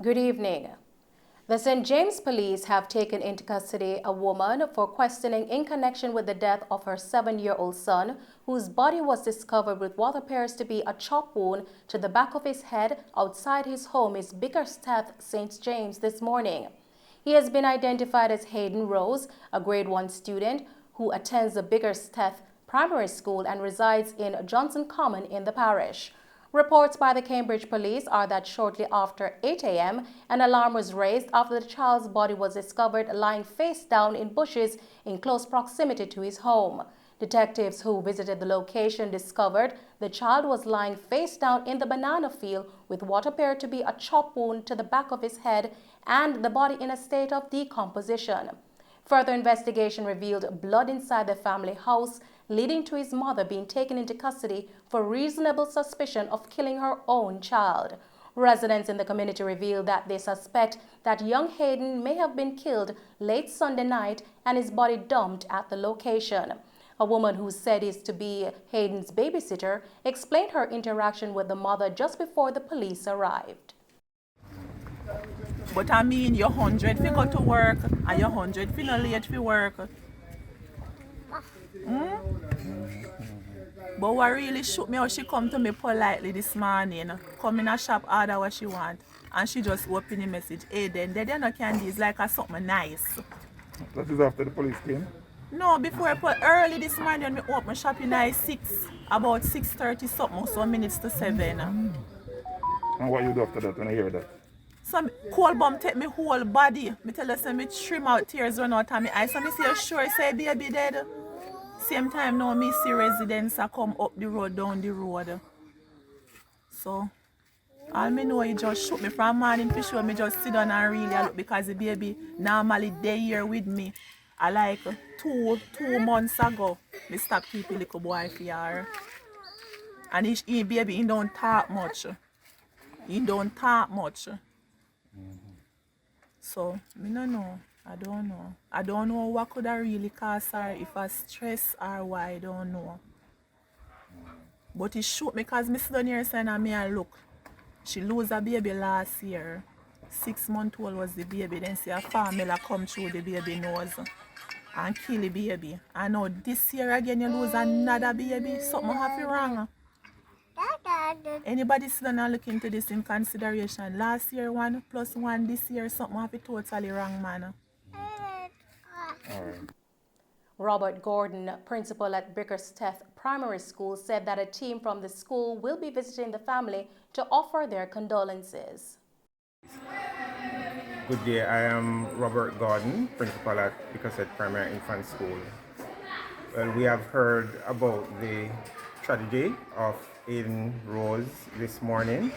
Good evening. The St. James Police have taken into custody a woman for questioning in connection with the death of her 7-year-old son, whose body was discovered with what appears to be a chop wound to the back of his head outside his home in Bickersteth, St. James this morning. He has been identified as Hayden Rose, a grade 1 student who attends the Bickersteth Primary School and resides in Johnson Common in the parish. Reports by the Cambridge Police are that shortly after 8 a.m., an alarm was raised after the child's body was discovered lying face down in bushes in close proximity to his home. Detectives who visited the location discovered the child was lying face down in the banana field with what appeared to be a chop wound to the back of his head and the body in a state of decomposition. Further investigation revealed blood inside the family house, leading to his mother being taken into custody for reasonable suspicion of killing her own child. Residents in the community revealed that they suspect that young Hayden may have been killed late Sunday night and his body dumped at the location. A woman who said is to be Hayden's babysitter explained her interaction with the mother just before the police arrived. But I mean, you're 100 fi go to work and you're 100 fi no late fi work. But what really shook me how she come to me politely this morning, come in a shop, order what she want, and she just open the message, hey then, there no candies like a something nice. That is after the police came? No, before early this morning when I open shopping at 6, about 6:30 something, so minutes to 7. And what you do after that when I hear that? Some cold bomb take me whole body. Me tell her say me trim out tears run out of my eyes. So me say you sure say baby dead. Same time now me see residents a come up the road, down the road. So all me know he just shoot me from morning for sure. Me just sit down and really look because the baby normally day here with me. I like two months ago me stop keeping little boy for her. And he baby he don't talk much. He don't talk much. So, I don't know. I don't know what could have really caused her, if I stress or why, I don't know. But it shoot me because I sit down here saying and me and look. She lose a baby last year. 6-month-old was the baby. Then see a family come through the baby nose and kill the baby. And now this year again you lose another baby. Something have to wrong. Anybody sit down and look into this in consideration? Last year 1 + 1, this year something have to totally wrong, man. Robert Gordon, principal at Bickersteth Primary School, said that a team from the school will be visiting the family to offer their condolences. Good day, I am Robert Gordon, principal at Bickersteth Primary Infant School. Well, we have heard about the tragedy of Hayden Rose this morning,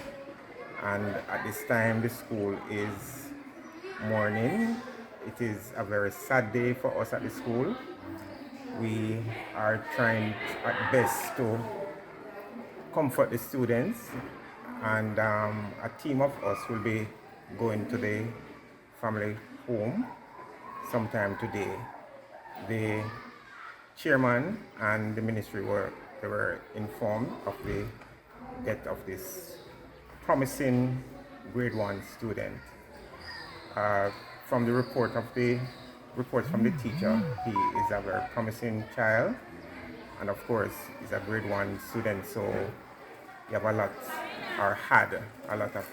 and at this time the school is mourning. It is a very sad day for us at the school. We are trying at best to comfort the students, and a team of us will be going to the family home sometime today. The chairman and the ministry were informed of the death of this promising grade 1 student. From the reports from the teacher, he is a very promising child, and of course he's a grade 1 student, so he have had a lot of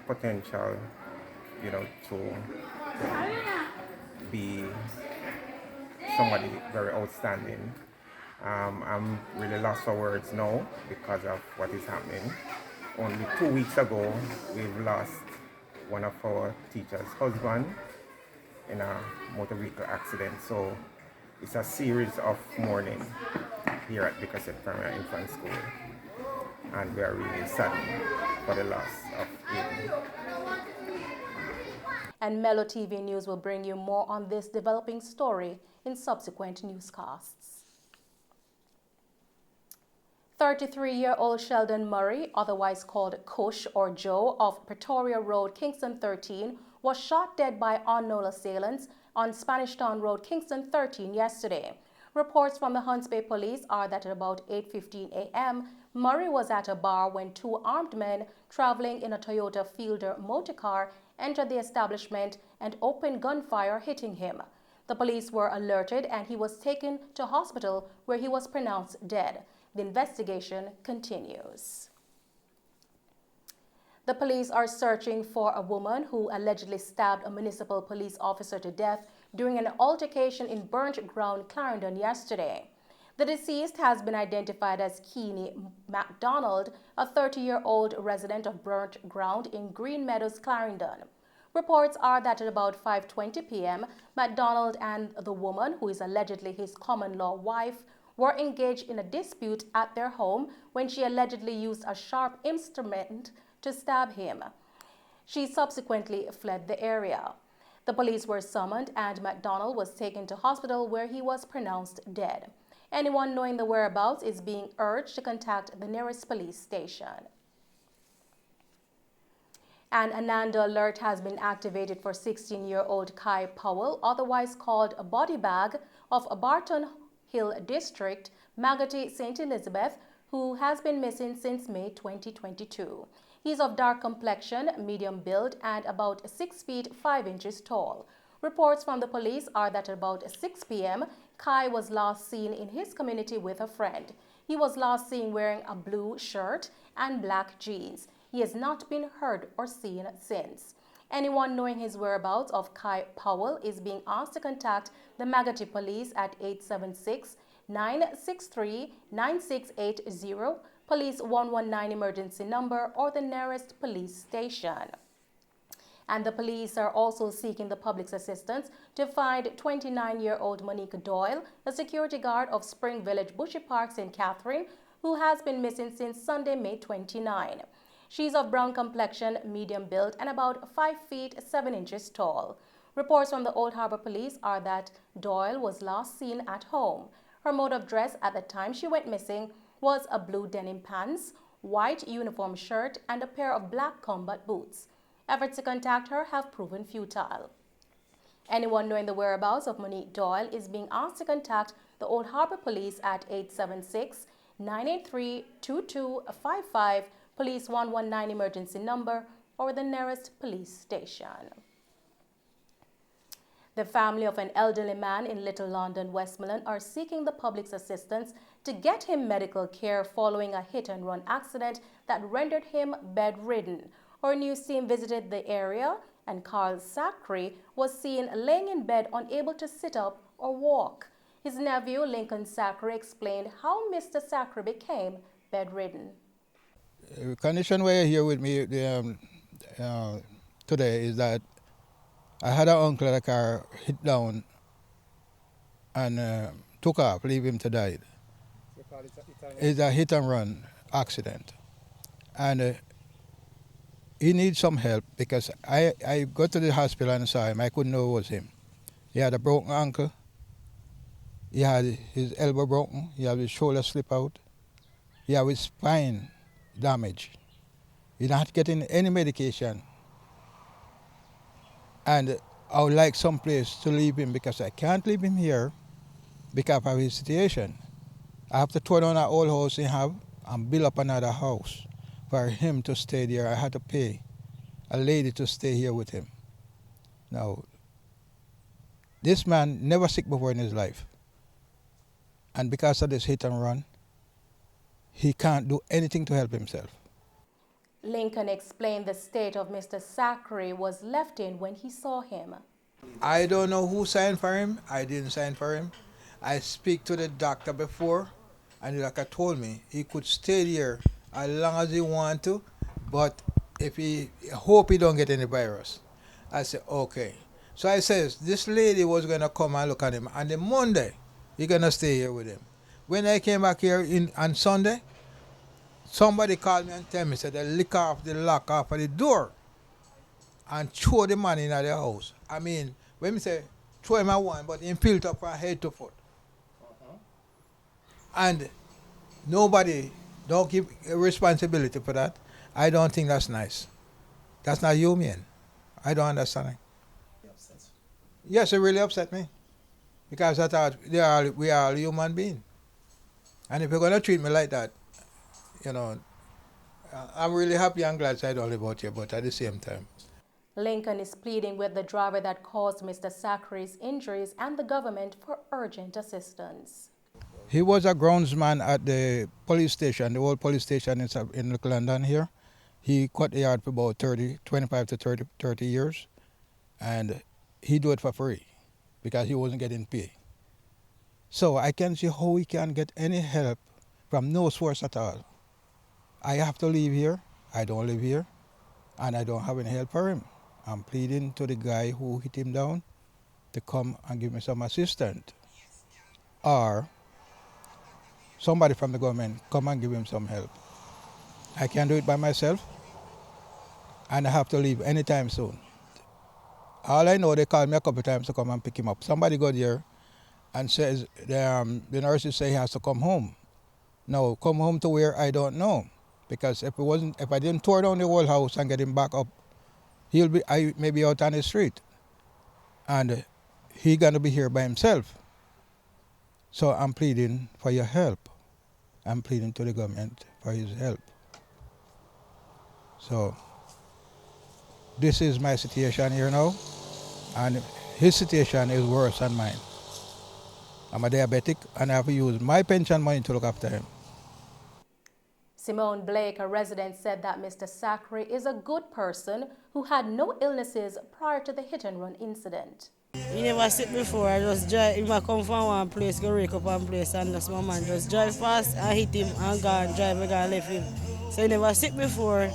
potential, to be somebody very outstanding. I'm really lost for words now because of what is happening. Only 2 weeks ago, we've lost one of our teacher's husband in a motor vehicle accident. So it's a series of mourning here at Bickersteth Primary Infant School. And we are really saddened for the loss of Hayden. And Mello TV News will bring you more on this developing story in subsequent newscasts. 33-year-old Sheldon Murray, otherwise called Kush or Joe, of Pretoria Road, Kingston 13, was shot dead by unknown assailants on Spanish Town Road, Kingston 13 yesterday. Reports from the Hunts Bay Police are that at about 8:15 a.m., Murray was at a bar when 2 armed men traveling in a Toyota Fielder motorcar entered the establishment and opened gunfire, hitting him. The police were alerted and he was taken to hospital where he was pronounced dead. The investigation continues. The police are searching for a woman who allegedly stabbed a municipal police officer to death during an altercation in Burnt Ground, Clarendon yesterday. The deceased has been identified as Keeney MacDonald, a 30-year-old resident of Burnt Ground in Green Meadows, Clarendon. Reports are that at about 5:20 p.m., MacDonald and the woman, who is allegedly his common-law wife, were engaged in a dispute at their home when she allegedly used a sharp instrument to stab him. She subsequently fled the area. The police were summoned and MacDonald was taken to hospital where he was pronounced dead. Anyone knowing the whereabouts is being urged to contact the nearest police station. An Ananda alert has been activated for 16-year-old Kai Powell, otherwise called a body bag, of a Barton Hill District, Magotty, St. Elizabeth, who has been missing since May 2022. He is of dark complexion, medium build, and about 6 feet 5 inches tall. Reports from the police are that at about 6 p.m., Kai was last seen in his community with a friend. He was last seen wearing a blue shirt and black jeans. He has not been heard or seen since. Anyone knowing his whereabouts of Kai Powell is being asked to contact the Magotty Police at 876-963-9680, Police 119 emergency number, or the nearest police station. And the police are also seeking the public's assistance to find 29-year-old Monique Doyle, a security guard of Spring Village Bushy Park, St. Catherine, who has been missing since Sunday, May 29. She's of brown complexion, medium build, and about 5 feet 7 inches tall. Reports from the Old Harbour Police are that Doyle was last seen at home. Her mode of dress at the time she went missing was a blue denim pants, white uniform shirt, and a pair of black combat boots. Efforts to contact her have proven futile. Anyone knowing the whereabouts of Monique Doyle is being asked to contact the Old Harbour Police at 876-983-2255, Police 119 emergency number, or the nearest police station. The family of an elderly man in Little London, Westmoreland, are seeking the public's assistance to get him medical care following a hit-and-run accident that rendered him bedridden. Our news team visited the area, and Carl Zachary was seen laying in bed, unable to sit up or walk. His nephew, Lincoln Zachary, explained how Mr. Zachary became bedridden. The condition where you're here with me today is that I had an uncle that a car hit down and took off, leave him to die. It's a hit and run accident. And he needs some help because I got to the hospital and saw him. I couldn't know it was him. He had a broken ankle. He had his elbow broken. He had his shoulder slip out. He had his spine damaged. He's not getting any medication. And I would like some place to leave him because I can't leave him here because of his situation. I have to tear down that old house he have and build up another house for him to stay there. I had to pay a lady to stay here with him. Now, this man never sick before in his life. And because of this hit and run, he can't do anything to help himself. Lincoln explained the state of Mr. Zachary was left in when he saw him. I don't know who signed for him. I didn't sign for him. I speak to the doctor before, and the doctor told me he could stay there as long as he want to, but if he hope he don't get any virus. I said, okay. So I says, this lady was going to come and look at him, and the Monday, he's going to stay here with him. When I came back here on Sunday, somebody called me and told me, said they lick off the lock off of the door and throw the man in the house. I mean, when we say throw him at one, but he built up from head to foot. And nobody don't give responsibility for that. I don't think that's nice. That's not human. I don't understand it. Yes, it really upset me. Because I thought we are all human beings. And if you're going to treat me like that, you know, I'm really happy and glad I don't live out here, but at the same time. Lincoln is pleading with the driver that caused Mr. Sacri's injuries and the government for urgent assistance. He was a groundsman at the police station, the old police station in Little London here. He cut the yard for about 25 to 30 years, and he do it for free because he wasn't getting paid. So I can't see how he can get any help from no source at all. I have to leave here, I don't live here, and I don't have any help for him. I'm pleading to the guy who hit him down to come and give me some assistance. Or somebody from the government come and give him some help. I can't do it by myself, and I have to leave anytime soon. All I know, they called me a couple of times to come and pick him up. Somebody got here and says the nurses say he has to come home. No, come home to where I don't know, because if I didn't tear down the whole house and get him back up, I may be out on the street, and he gonna be here by himself. So I'm pleading for your help. I'm pleading to the government for his help. So this is my situation here now, and his situation is worse than mine. I'm a diabetic, and I have to use my pension money to look after him. Simone Blake, a resident, said that Mr. Sacre is a good person who had no illnesses prior to the hit-and-run incident. He never sick before. I just drive. He might come from one place, go wake up one place, and just my man just drive fast and hit him and go and drive again and left him. So he never sick before.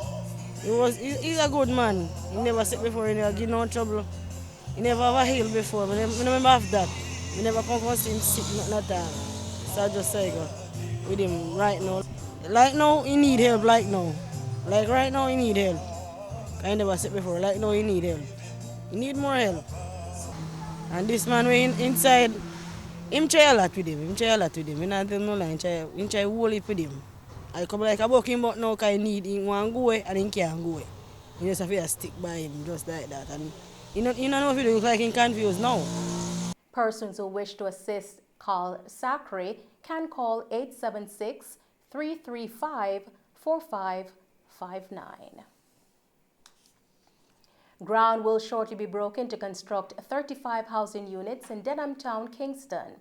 He's a good man. He never sick before. He never give no trouble. He never have a heal before. I remember of that. He never come from him sick not that. So I just say go with him right now. Like now he need help. Like now, like right now he need help. I never sick before. Like now he need help. He need more help. And this man we inside, him try a lot with him. He not tell no lie. He try hold it with him. I come like a buck him, but now because he want to go away and he can't go away. You just have to stick by him just like that. And you don't know if he looks like he's confused now. Persons who wish to assist call Sacre can call 876-335-4559. Ground will shortly be broken to construct 35 housing units in Denham Town, Kingston.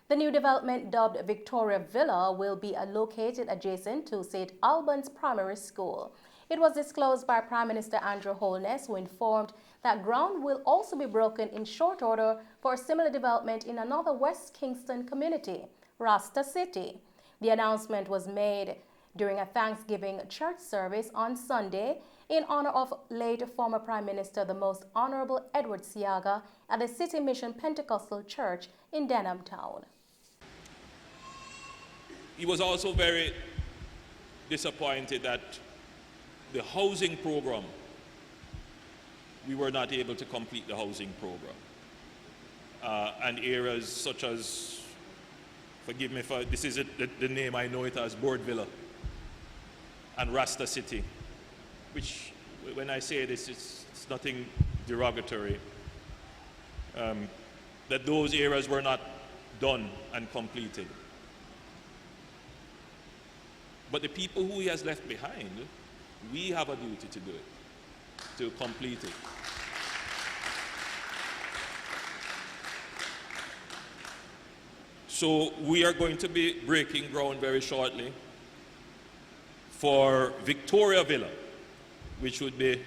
The new development, dubbed Victoria Villa, will be located adjacent to St. Albans Primary School. It was disclosed by Prime Minister Andrew Holness, who informed that ground will also be broken in short order for a similar development in another West Kingston community, Rasta City. The announcement was made during a Thanksgiving church service on Sunday in honor of late former Prime Minister, the Most Honorable Edward Seaga, at the City Mission Pentecostal Church in Denham Town. He was also very disappointed that the housing program, we were not able to complete the housing program. And areas such as, forgive me for, this is the name I know it as, Board Villa and Rasta City, which, when I say this, it's nothing derogatory, that those areas were not done and completed. But the people who he has left behind, we have a duty to do it, to complete it. So we are going to be breaking ground very shortly for Victoria Villa, which would be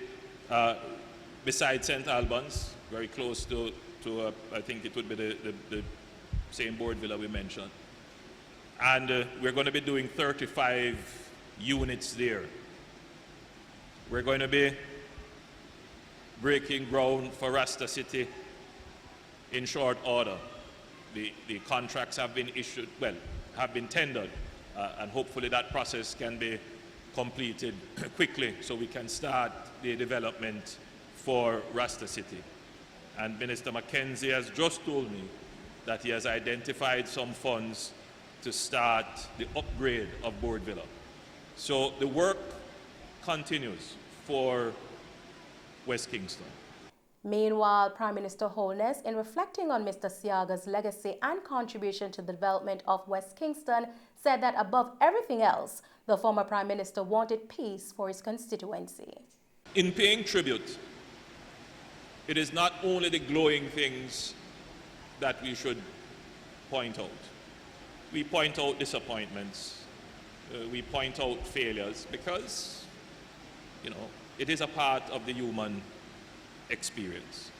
beside St. Albans, very close to I think it would be the same Board Villa we mentioned. And we're going to be doing 35 units there. We're going to be breaking ground for Rasta City in short order. The contracts have been issued, well, have been tendered, and hopefully that process can be completed quickly so we can start the development for Rasta City. And Minister Mackenzie has just told me that he has identified some funds to start the upgrade of Board Villa. So the work continues for West Kingston. Meanwhile, Prime Minister Holness, in reflecting on Mr. Seaga's legacy and contribution to the development of West Kingston, said that above everything else, the former Prime Minister wanted peace for his constituency. In paying tribute It is not only the glowing things that we should point out. We point out disappointments, we point out failures, because, it is a part of the human experience.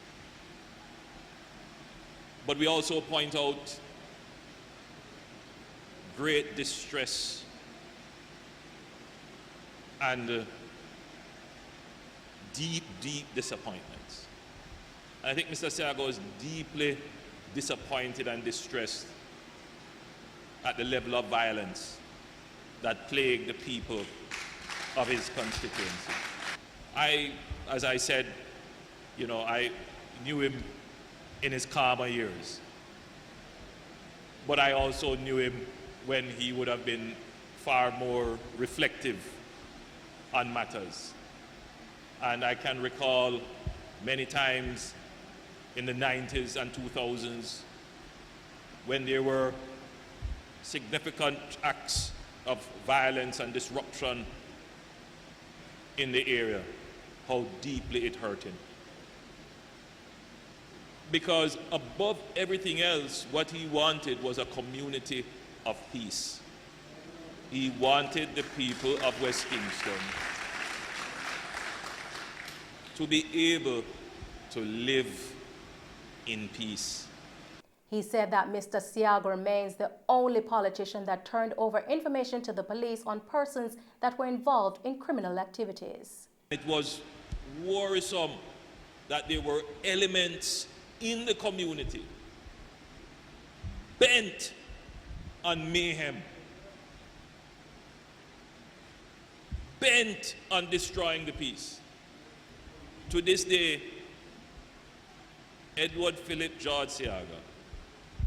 But we also point out great distress and deep, deep disappointments. And I think Mr. Siago is deeply disappointed and distressed at the level of violence that plagued the people of his constituency. As I said, I knew him in his calmer years. But I also knew him when he would have been far more reflective on matters. And I can recall many times in the 90s and 2000s when there were significant acts of violence and disruption in the area, how deeply it hurt him. Because above everything else, what he wanted was a community of peace. He wanted the people of West Kingston to be able to live in peace. He said that Mr. Siago remains the only politician that turned over information to the police on persons that were involved in criminal activities. It was worrisome that there were elements in the community bent on mayhem, bent on destroying the peace. To this day, Edward Philip George Siaga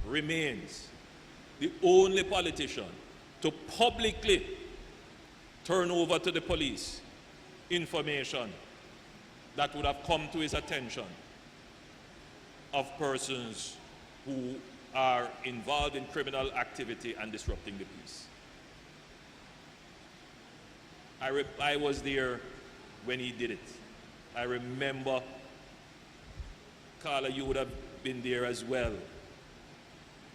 remains the only politician to publicly turn over to the police information that would have come to his attention of persons who are involved in criminal activity and disrupting the peace. I was there when he did it. I remember, Carla, you would have been there as well.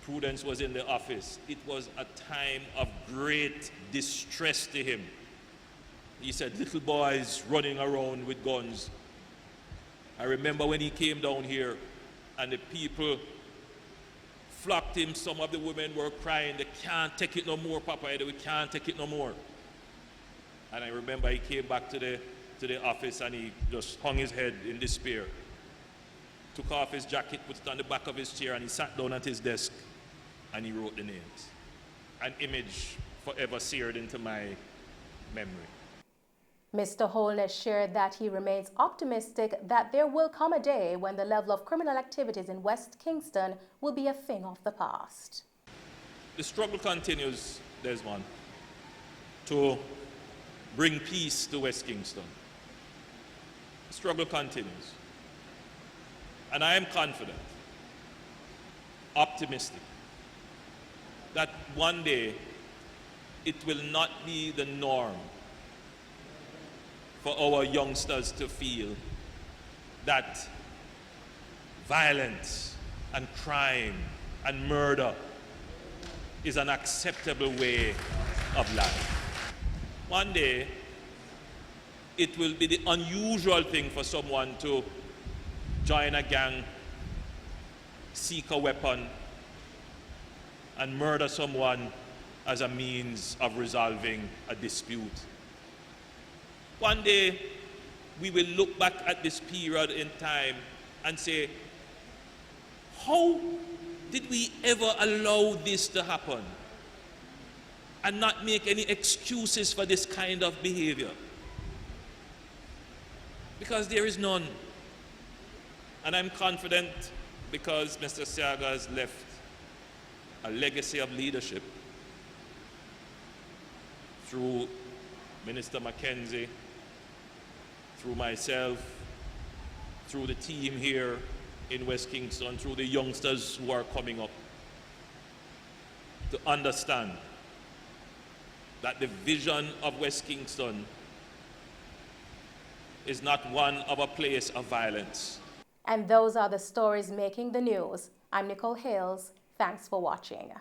Prudence was in the office. It was a time of great distress to him. He said, little boys running around with guns. I remember when he came down here and the people flocked him. Some of the women were crying, they can't take it no more, Papa, we can't take it no more. And I remember he came back to the office and he just hung his head in despair. Took off his jacket, put it on the back of his chair, and he sat down at his desk and he wrote the names. An image forever seared into my memory. Mr. Holness shared that he remains optimistic that there will come a day when the level of criminal activities in West Kingston will be a thing of the past. The struggle continues, Desmond, to bring peace to West Kingston. The struggle continues. And I am confident, optimistic, that one day it will not be the norm for our youngsters to feel that violence and crime and murder is an acceptable way of life. One day, it will be the unusual thing for someone to join a gang, seek a weapon, and murder someone as a means of resolving a dispute. One day, we will look back at this period in time and say, how did we ever allow this to happen? And not make any excuses for this kind of behavior. Because there is none. And I'm confident because Mr. Siaga has left a legacy of leadership through Minister Mackenzie, through myself, through the team here in West Kingston, through the youngsters who are coming up, to understand that the vision of West Kingston is not one of a place of violence. And those are the stories making the news. I'm Nicole Hales. Thanks for watching.